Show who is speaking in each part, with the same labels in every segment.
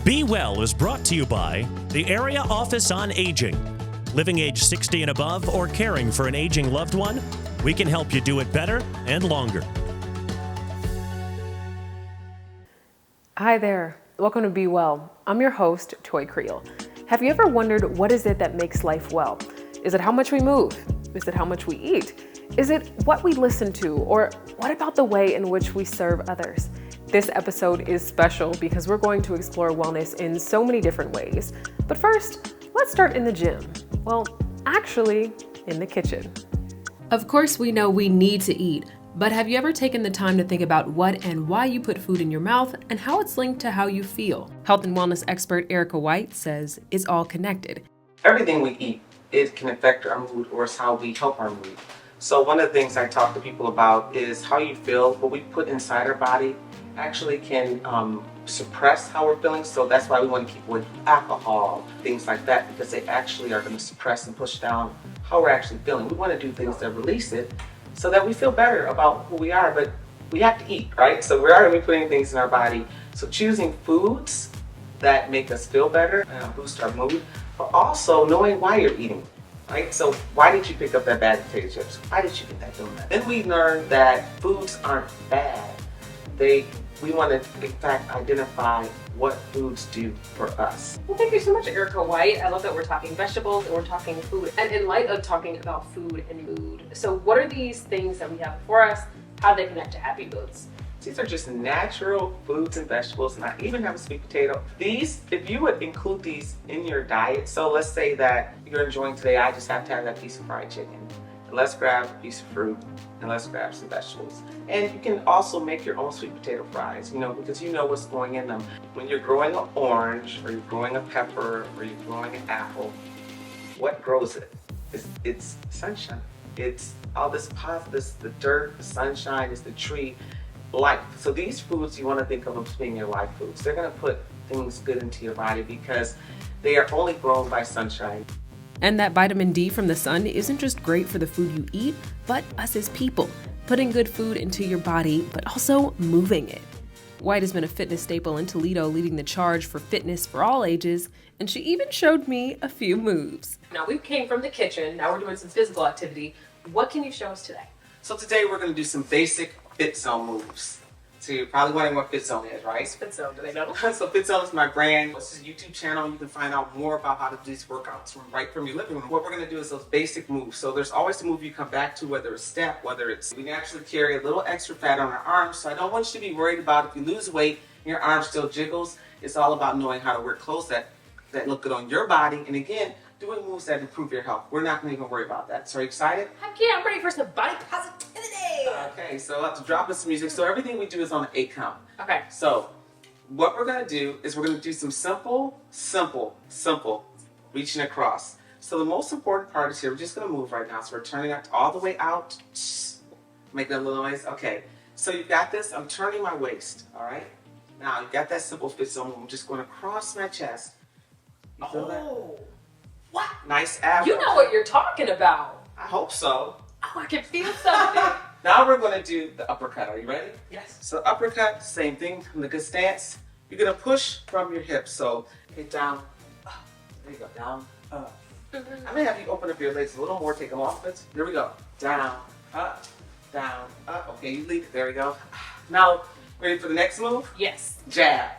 Speaker 1: Be Well is brought to you by the Area Office on Aging. Living age 60 and above or caring for an aging loved one, we can help you do it better and longer.
Speaker 2: Hi there. Welcome to Be Well. I'm your host, Toy Creel. Have you ever wondered what is it that makes life well? Is it how much we move? Is it how much we eat? Is it what we listen to? Or what about the way in which we serve others? This episode is special because we're going to explore wellness in so many different ways. But first, let's start in the gym. Well, actually, in the kitchen. Of course, we know we need to eat, but have you ever taken the time to think about what and why you put food in your mouth and how it's linked to how you feel? Health and wellness expert Erica White says it's all connected.
Speaker 3: Everything we eat, it can affect our mood, or it's how we help our mood. So one of the things I talk to people about is how you feel. What we put inside our body actually can suppress how we're feeling. So that's why we want to keep away from alcohol, things like that, because they actually are going to suppress and push down how we're actually feeling. We want to do things that release it so that we feel better about who we are, but we have to eat, right? So we are going to be putting things in our body. So choosing foods that make us feel better, boost our mood, but also knowing why you're eating, right? So why did you pick up that bag of potato chips? Why did you get that donut? Then we learned that foods aren't bad. We want to, in fact, identify what foods do for us.
Speaker 2: Well, thank you so much, Erica White. I love that we're talking vegetables and we're talking food. And in light of talking about food and mood, so what are these things that we have before us? How do they connect to happy moods?
Speaker 3: These are just natural foods and vegetables, and I even have a sweet potato. These, if you would include these in your diet, so let's say that you're enjoying today, I just have to have that piece of fried chicken. And let's grab a piece of fruit and let's grab some vegetables. And you can also make your own sweet potato fries, because you know what's going in them. When you're growing an orange, or you're growing a pepper, or you're growing an apple, what grows it? It's sunshine. It's all this positive, the dirt, the sunshine, is the tree, life. So these foods you want to think of as being your life foods. They're going to put things good into your body because they are only grown by sunshine.
Speaker 2: And that vitamin D from the sun isn't just great for the food you eat, but us as people, putting good food into your body, but also moving it. White has been a fitness staple in Toledo, leading the charge for fitness for all ages, and she even showed me a few moves. Now we came from the kitchen, now we're doing some physical activity. What can you show us today?
Speaker 3: So today we're going to do some basic Fit Zone moves. So you're probably wondering what Fit Zone is, right?
Speaker 2: What's Fit Zone? Do they know?
Speaker 3: So Fit Zone is my brand. This is a YouTube channel. You can find out more about how to do these workouts right from your living room. What we're going to do is those basic moves. So there's always a move you come back to, whether it's step, whether it's, we naturally carry a little extra fat on our arms. So I don't want you to be worried about if you lose weight and your arm still jiggles. It's all about knowing how to wear clothes that look good on your body. And again, doing moves that improve your health. We're not going to even worry about that. So are you excited?
Speaker 2: Heck yeah, I'm ready for some body positivity.
Speaker 3: Okay, so I'll have to drop in some music. So everything we do is on an 8 count.
Speaker 2: Okay.
Speaker 3: So what we're going to do is we're going to do some simple reaching across. So the most important part is here. We're just going to move right now. So we're turning it all the way out. Make that little noise. Okay. So you've got this. I'm turning my waist. All right. Now you've got that simple Fit Zone. I'm just going to cross my chest. You feel that?
Speaker 2: What?
Speaker 3: Nice abs.
Speaker 2: You know what you're talking about.
Speaker 3: I hope so.
Speaker 2: Oh, I can feel something.
Speaker 3: Now we're going to do the uppercut. Are you ready?
Speaker 2: Yes.
Speaker 3: So uppercut, same thing from the good stance. You're going to push from your hips. So get down. There you go. Down. Up. I'm going to have you open up your legs a little more. Take them off. Here we go. Down. Up. Down. Up. Okay, you lead it. There we go. Now, ready for the next move?
Speaker 2: Yes.
Speaker 3: Jab.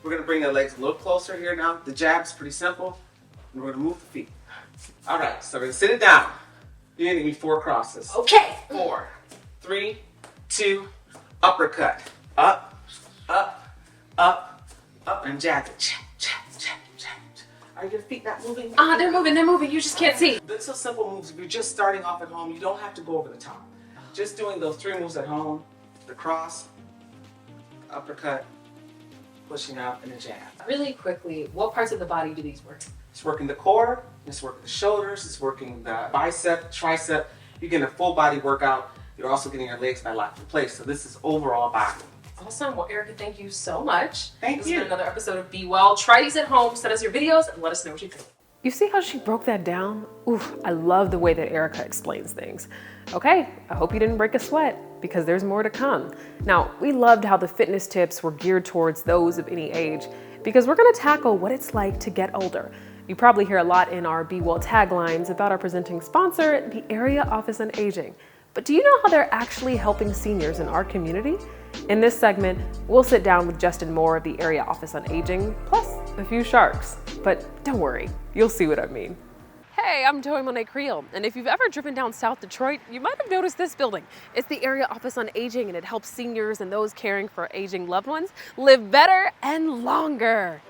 Speaker 3: We're going to bring the legs a little closer here now. The jab's pretty simple. And we're going to move the feet. All right, so we're going to sit it down. You're going to give me 4 crosses.
Speaker 2: Okay.
Speaker 3: 4, 3, 2, uppercut. Up, up, up, up, and jab it. Jab, jab, jab, jab. Are your feet not moving?
Speaker 2: They're moving. You just can't see.
Speaker 3: These are simple moves. If you're just starting off at home, you don't have to go over the top. Just doing those 3 moves at home, the cross, uppercut, pushing out, and a jab.
Speaker 2: Really quickly, what parts of the body do these work?
Speaker 3: It's working the core, it's working the shoulders, it's working the bicep, tricep. You're getting a full body workout. You're also getting your legs by locked in place. So this is overall body.
Speaker 2: Awesome. Well, Erica, thank you so much.
Speaker 3: Thank you.
Speaker 2: This has been another episode of Be Well. Try these at home. Send us your videos and let us know what you think. You see how she broke that down? Oof, I love the way that Erica explains things. Okay, I hope you didn't break a sweat because there's more to come. Now, we loved how the fitness tips were geared towards those of any age, because we're going to tackle what it's like to get older. You probably hear a lot in our Be Well taglines about our presenting sponsor, the Area Office on Aging. But do you know how they're actually helping seniors in our community? In this segment, we'll sit down with Justin Moore of the Area Office on Aging, plus a few sharks. But don't worry, you'll see what I mean. Hey, I'm Toy Monet Creel, and if you've ever driven down South Detroit, you might have noticed this building. It's the Area Office on Aging, and it helps seniors and those caring for aging loved ones live better and longer.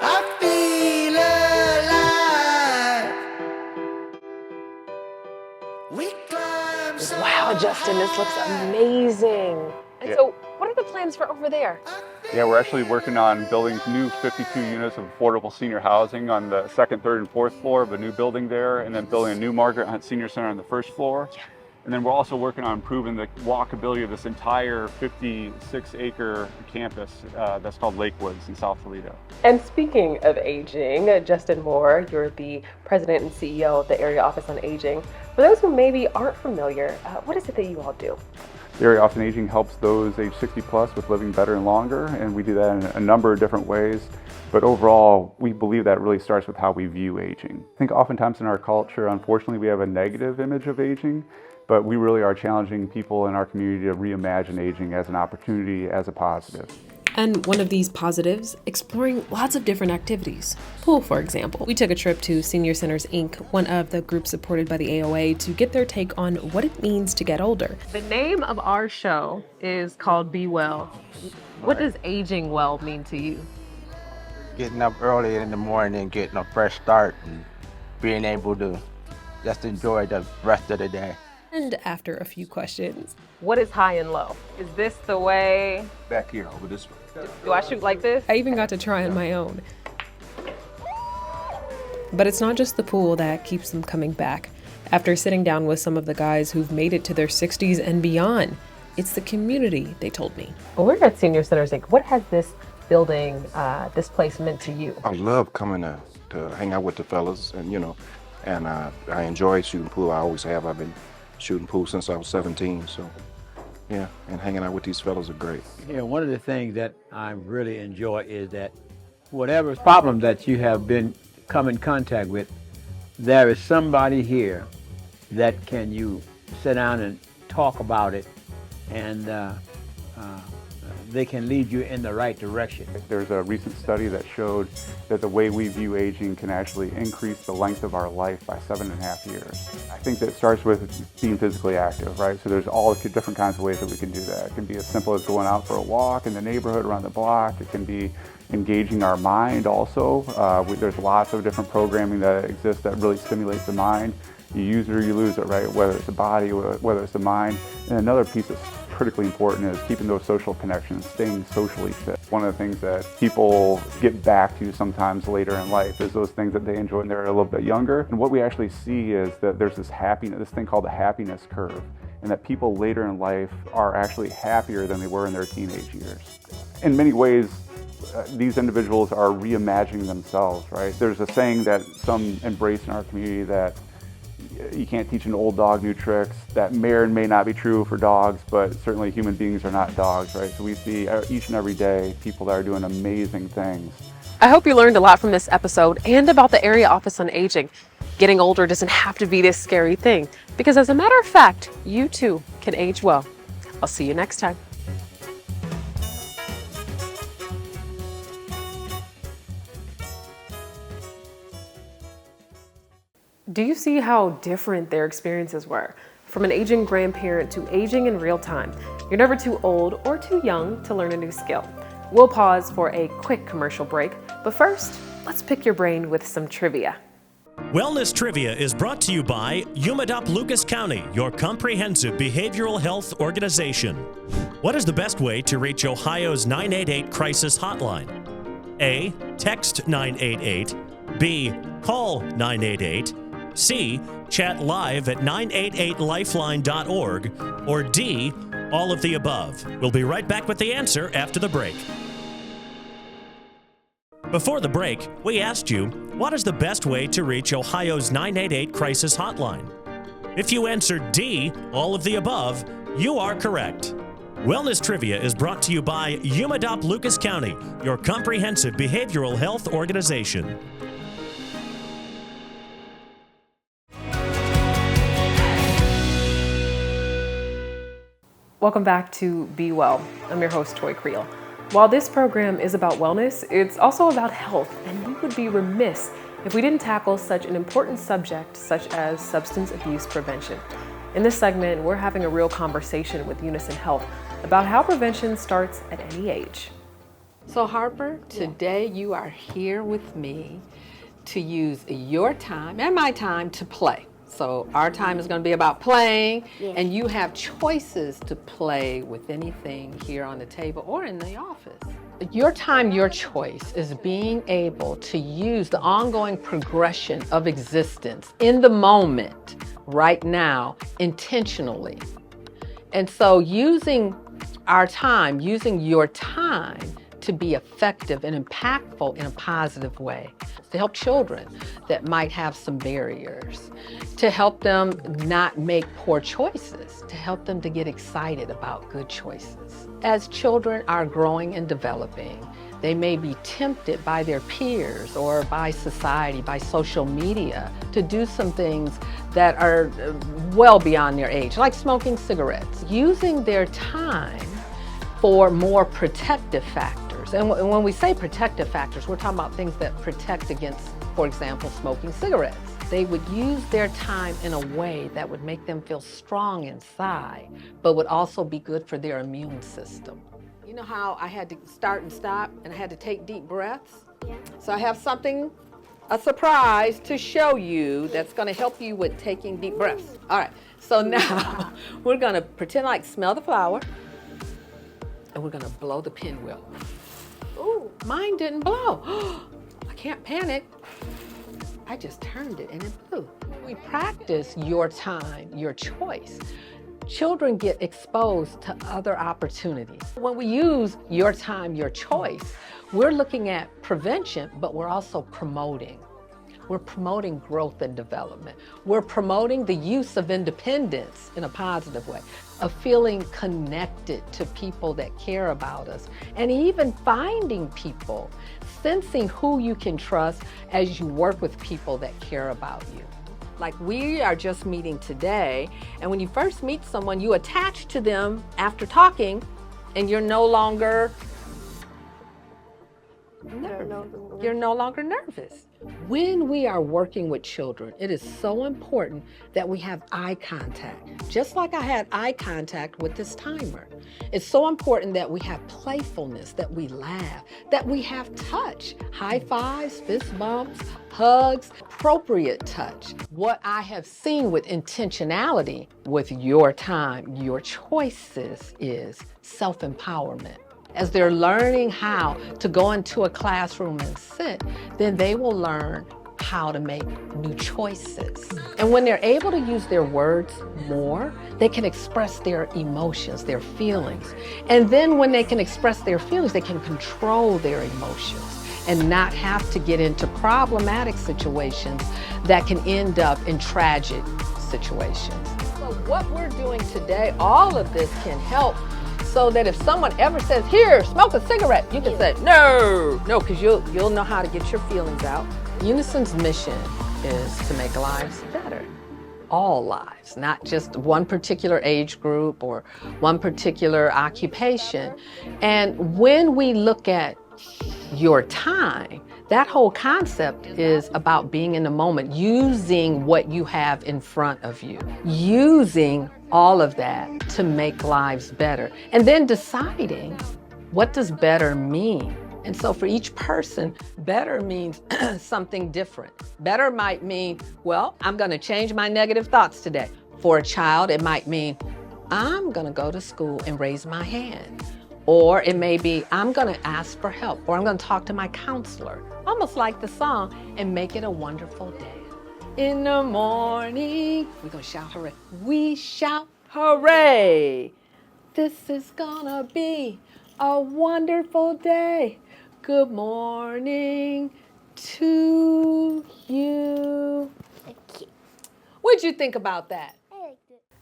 Speaker 4: I feel alive. We climb so
Speaker 2: Wow, Justin, this looks amazing. And so, what are the plans for over there?
Speaker 5: Yeah, we're actually working on building new 52 units of affordable senior housing on the second, third, and fourth floor of a new building there, and then building a new Margaret Hunt Senior Center on the first floor. And then we're also working on improving the walkability of this entire 56-acre campus that's called Lakewoods in South Toledo.
Speaker 2: And speaking of aging, Justin Moore, you're the president and CEO of the Area Office on Aging. For those who maybe aren't familiar, what is it that you all do?
Speaker 5: The Area Office on Aging helps those age 60 plus with living better and longer, and we do that in a number of different ways. But overall, we believe that really starts with how we view aging. I think oftentimes in our culture, unfortunately, we have a negative image of aging, but we really are challenging people in our community to reimagine aging as an opportunity, as a positive.
Speaker 2: And one of these positives, exploring lots of different activities. Pool, for example. We took a trip to Senior Centers Inc., one of the groups supported by the AOA, to get their take on what it means to get older. The name of our show is called Be Well. What does aging well mean to you?
Speaker 6: Getting up early in the morning and getting a fresh start and being able to just enjoy the rest of the day.
Speaker 2: And after a few questions, what is high and low? Is this the way?
Speaker 5: Back here, over this way.
Speaker 2: Do I shoot like this? I even got to try on my own. But it's not just the pool that keeps them coming back. After sitting down with some of the guys who've made it to their 60s and beyond, it's the community, they told me. Well, we're at Senior Centers Inc. What has this building, this place meant to you?
Speaker 7: I love coming to hang out with the fellas, and I enjoy shooting pool. I always have. I've been shooting pool since I was 17, so yeah, and hanging out with these fellas are great.
Speaker 8: One of the things that I really enjoy is that whatever problem that you have been come in contact with, there is somebody here that can you sit down and talk about it, and they can lead you in the right direction.
Speaker 5: There's a recent study that showed that the way we view aging can actually increase the length of our life by 7.5 years. I think that starts with being physically active, right? So there's all different kinds of ways that we can do that. It can be as simple as going out for a walk in the neighborhood, around the block. It can be engaging our mind also. There's lots of different programming that exists that really stimulates the mind. You use it or you lose it, right? Whether it's the body, whether it's the mind. And another piece that's critically important is keeping those social connections, staying socially fit. One of the things that people get back to sometimes later in life is those things that they enjoy when they're a little bit younger. And what we actually see is that there's this thing called the happiness curve, and that people later in life are actually happier than they were in their teenage years. In many ways, these individuals are reimagining themselves, right? There's a saying that some embrace in our community that you can't teach an old dog new tricks. That may or may not be true for dogs, but certainly human beings are not dogs, right? So we see each and every day people that are doing amazing things.
Speaker 2: I hope you learned a lot from this episode and about the Area Office on Aging. Getting older doesn't have to be this scary thing, because as a matter of fact, you too can age well. I'll see you next time. Do you see how different their experiences were? From an aging grandparent to aging in real time. You're never too old or too young to learn a new skill. We'll pause for a quick commercial break, but first, let's pick your brain with some trivia.
Speaker 1: Wellness Trivia is brought to you by Umadop Lucas County, your comprehensive behavioral health organization. What is the best way to reach Ohio's 988 crisis hotline? A. Text 988. B. Call 988. C. Chat live at 988lifeline.org. Or D. All of the above. We'll be right back with the answer after the break. Before the break, we asked you, what is the best way to reach Ohio's 988 crisis hotline? If you answered D, all of the above, you are correct. Wellness Trivia is brought to you by UMADOP Lucas County, your comprehensive behavioral health organization.
Speaker 2: Welcome back to Be Well. I'm your host, Toy Creel. While this program is about wellness, it's also about health, and we would be remiss if we didn't tackle such an important subject such as substance abuse prevention. In this segment, we're having a real conversation with Unison Health about how prevention starts at any age.
Speaker 9: So Harper, today you are here with me to use your time and my time to play. So our time is going to be about playing, and you have choices to play with anything here on the table or in the office. Your time, your choice is being able to use the ongoing progression of existence in the moment, right now, intentionally. And so using our time, using your time to be effective and impactful in a positive way, to help children that might have some barriers, to help them not make poor choices, to help them to get excited about good choices. As children are growing and developing, they may be tempted by their peers or by society, by social media, to do some things that are well beyond their age, like smoking cigarettes. Using their time for more protective factors. And when we say protective factors, we're talking about things that protect against, for example, smoking cigarettes. They would use their time in a way that would make them feel strong inside, but would also be good for their immune system. You know how I had to start and stop and I had to take deep breaths? Yeah. So I have something, a surprise to show you that's gonna help you with taking deep breaths. All right, so now we're gonna pretend like smell the flower, and we're gonna blow the pinwheel. Ooh, mine didn't blow. I can't panic. I just turned it and it blew. We practice your time, your choice. Children get exposed to other opportunities. When we use your time, your choice, we're looking at prevention, but we're also promoting. We're promoting growth and development. We're promoting the use of independence in a positive way, of feeling connected to people that care about us, and even finding people, sensing who you can trust as you work with people that care about you. Like we are just meeting today, and when you first meet someone, you attach to them after talking, and you're no longer nervous. You're no longer nervous. When we are working with children, it is so important that we have eye contact. Just like I had eye contact with this timer. It's so important that we have playfulness, that we laugh, that we have touch. High fives, fist bumps, hugs, appropriate touch. What I have seen with intentionality with your time, your choices is self-empowerment. As they're learning how to go into a classroom and sit, then they will learn how to make new choices. And when they're able to use their words more, they can express their emotions, their feelings. And then when they can express their feelings, they can control their emotions and not have to get into problematic situations that can end up in tragic situations. So what we're doing today, all of this can help so that if someone ever says, here, smoke a cigarette, you can say, no, because you'll know how to get your feelings out. Unison's mission is to make lives better. All lives, not just one particular age group or one particular occupation. And when we look at your time, that whole concept is about being in the moment, using what you have in front of you, using all of that to make lives better, and then deciding what does better mean. And so for each person, better means something different. Better might mean, well, I'm gonna change my negative thoughts today. For a child, it might mean, I'm gonna go to school and raise my hand. Or it may be, I'm gonna ask for help, or I'm gonna talk to my counselor, almost like the song, and make it a wonderful day. In the morning, we're gonna shout hooray. We shout hooray. This is gonna be a wonderful day. Good morning to you. What'd you think about that?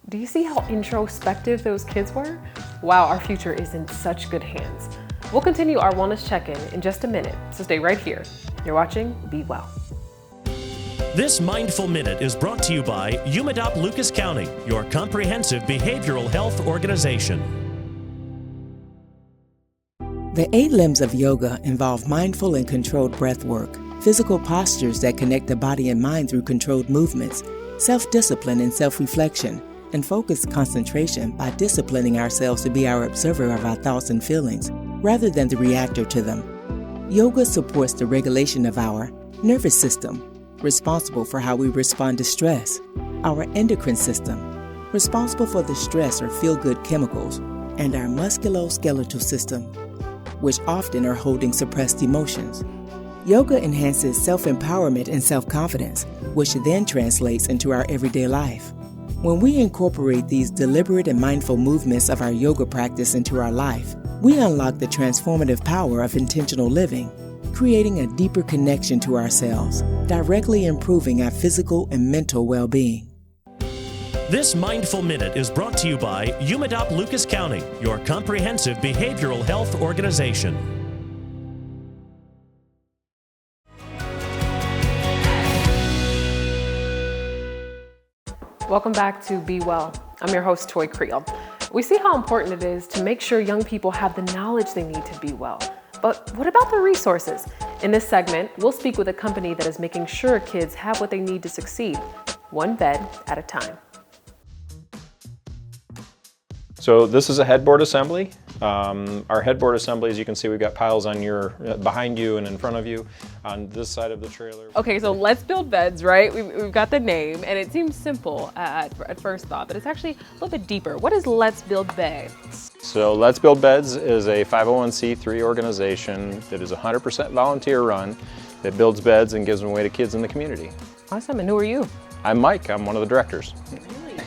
Speaker 2: Do you see how introspective those kids were? Wow, our future is in such good hands. We'll continue our wellness check-in in just a minute, so stay right here. You're watching Be Well.
Speaker 1: This Mindful Minute is brought to you by UMADOP Lucas County, your comprehensive behavioral health organization.
Speaker 10: The 8 limbs of yoga involve mindful and controlled breath work, physical postures that connect the body and mind through controlled movements, self-discipline and self-reflection, and focused concentration by disciplining ourselves to be our observer of our thoughts and feelings, rather than the reactor to them. Yoga supports the regulation of our nervous system, responsible for how we respond to stress, our endocrine system, responsible for the stress or feel-good chemicals, and our musculoskeletal system, which often are holding suppressed emotions. Yoga enhances self-empowerment and self-confidence, which then translates into our everyday life. When we incorporate these deliberate and mindful movements of our yoga practice into our life, we unlock the transformative power of intentional living, creating a deeper connection to ourselves, directly improving our physical and mental well-being.
Speaker 1: This Mindful Minute is brought to you by UMADOP Lucas County, your comprehensive behavioral health organization.
Speaker 2: Welcome back to Be Well. I'm your host, Toy Creel. We see how important it is to make sure young people have the knowledge they need to be well. But what about the resources? In this segment, we'll speak with a company that is making sure kids have what they need to succeed, one bed at a time.
Speaker 11: So this is a headboard assembly. Our headboard assembly, as you can see, we've got piles on your behind you and in front of you on this side of the trailer.
Speaker 2: Okay, so Let's Build Beds, right? We've got the name, and it seems simple at first thought, but it's actually a little bit deeper. What is Let's Build Beds?
Speaker 11: So Let's Build Beds is a 501c3 organization that is 100% volunteer run that builds beds and gives them away to kids in the community.
Speaker 2: Awesome, and who are you?
Speaker 11: I'm Mike, I'm one of the directors.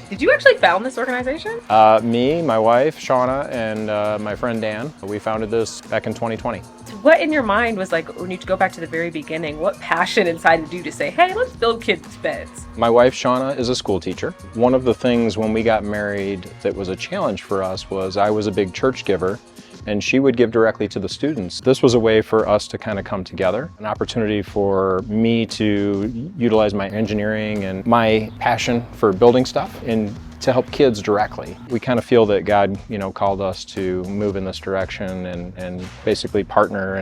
Speaker 2: Did you actually found this organization?
Speaker 11: Me, my wife, Shauna, and my friend Dan. We founded this back in 2020.
Speaker 2: What in your mind was like, when you go back to the very beginning, what passion incited you to say, hey, let's build kids' beds?
Speaker 11: My wife, Shauna, is a school teacher. One of the things when we got married that was a challenge for us was I was a big church giver, and she would give directly to the students. This was a way for us to kind of come together, an opportunity for me to utilize my engineering and my passion for building stuff and to help kids directly. We kind of feel that God, called us to move in this direction and basically partner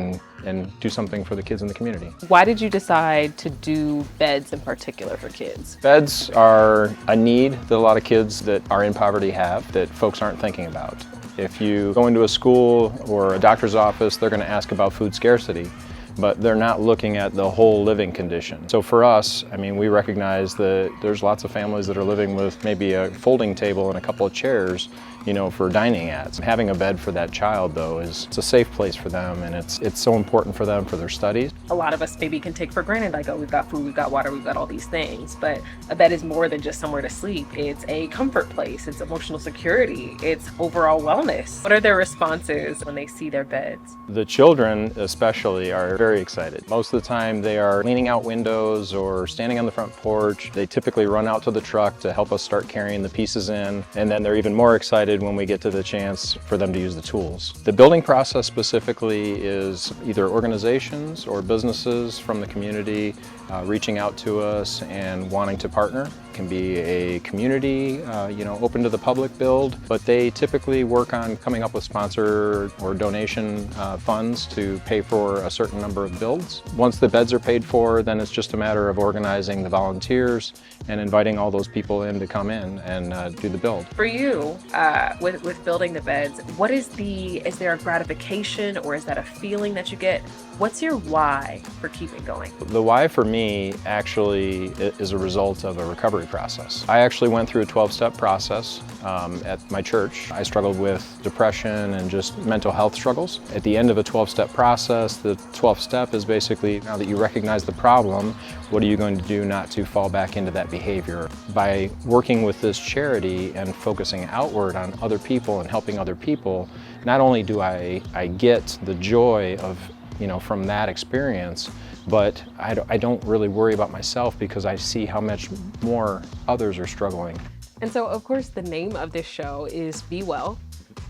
Speaker 11: and do something for the kids in the community.
Speaker 2: Why did you decide to do beds in particular for kids?
Speaker 11: Beds are a need that a lot of kids that are in poverty have that folks aren't thinking about. If you go into a school or a doctor's office, they're going to ask about food scarcity, but they're not looking at the whole living condition. So for us, we recognize that there's lots of families that are living with maybe a folding table and a couple of chairs, for dining at. Having a bed for that child, though, it's a safe place for them, and it's so important for them for their studies.
Speaker 2: A lot of us maybe can take for granted, like, oh, we've got food, we've got water, we've got all these things, but a bed is more than just somewhere to sleep. It's a comfort place, it's emotional security, it's overall wellness. What are their responses when they see their beds?
Speaker 11: The children especially are very excited. Most of the time they are leaning out windows or standing on the front porch. They typically run out to the truck to help us start carrying the pieces in, and then they're even more excited when we get to the chance for them to use the tools. The building process specifically is either organizations or businesses from the community reaching out to us and wanting to partner. It can be a community, open to the public build, but they typically work on coming up with sponsor or donation funds to pay for a certain number of builds. Once the beds are paid for, then it's just a matter of organizing the volunteers and inviting all those people in to come in and do the build.
Speaker 2: For you, with building the beds, is there a gratification or is that a feeling that you get? What's your why for keeping going?
Speaker 11: The why for me actually is a result of a recovery process. I actually went through a 12-step process at my church. I struggled with depression and just mental health struggles. At the end of a 12-step process, the 12th step is basically, now that you recognize the problem, what are you going to do not to fall back into that behavior? By working with this charity and focusing outward on other people and helping other people, not only do I get the joy of from that experience, but I don't really worry about myself because I see how much more others are struggling.
Speaker 2: And so, of course, the name of this show is Be Well.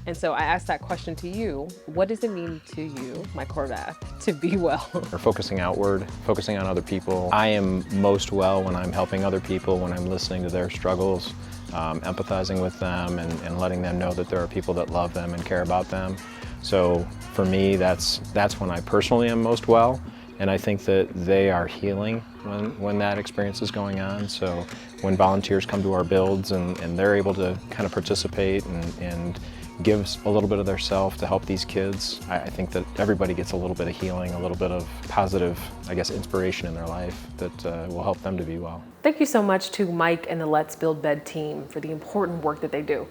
Speaker 2: And so I asked that question to you. What does it mean to you, my Corvath, to be well?
Speaker 11: We're focusing outward, focusing on other people. I am most well when I'm helping other people, when I'm listening to their struggles, empathizing with them and letting them know that there are people that love them and care about them. So for me, that's when I personally am most well. And I think that they are healing when that experience is going on. So when volunteers come to our builds and they're able to kind of participate and give a little bit of their self to help these kids, I think that everybody gets a little bit of healing, a little bit of positive, I guess, inspiration in their life that will help them to be well.
Speaker 2: Thank you so much to Mike and the Let's Build Bed team for the important work that they do.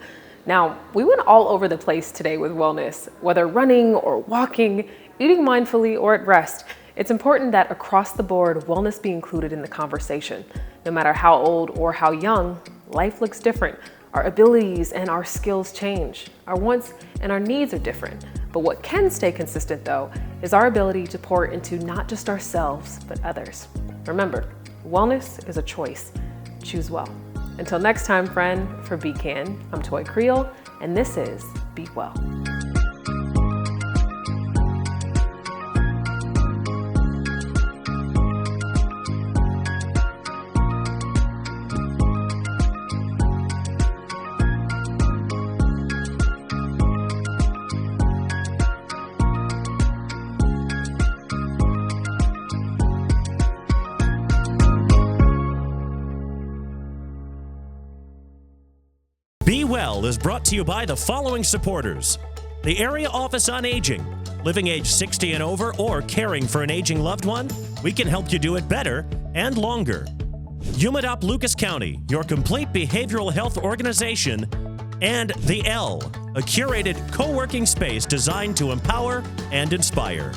Speaker 2: Now, we went all over the place today with wellness, whether running or walking, eating mindfully or at rest. It's important that across the board, wellness be included in the conversation. No matter how old or how young, life looks different. Our abilities and our skills change. Our wants and our needs are different. But what can stay consistent, though, is our ability to pour into not just ourselves, but others. Remember, wellness is a choice. Choose well. Until next time, friend, for BCAN, I'm Toy Creole, and this is Be Well.
Speaker 1: Be Well is brought to you by the following supporters: the Area Office on Aging. Living age 60 and over or caring for an aging loved one? We can help you do it better and longer. UMADOP Lucas County, your complete behavioral health organization. And The L, a curated co-working space designed to empower and inspire.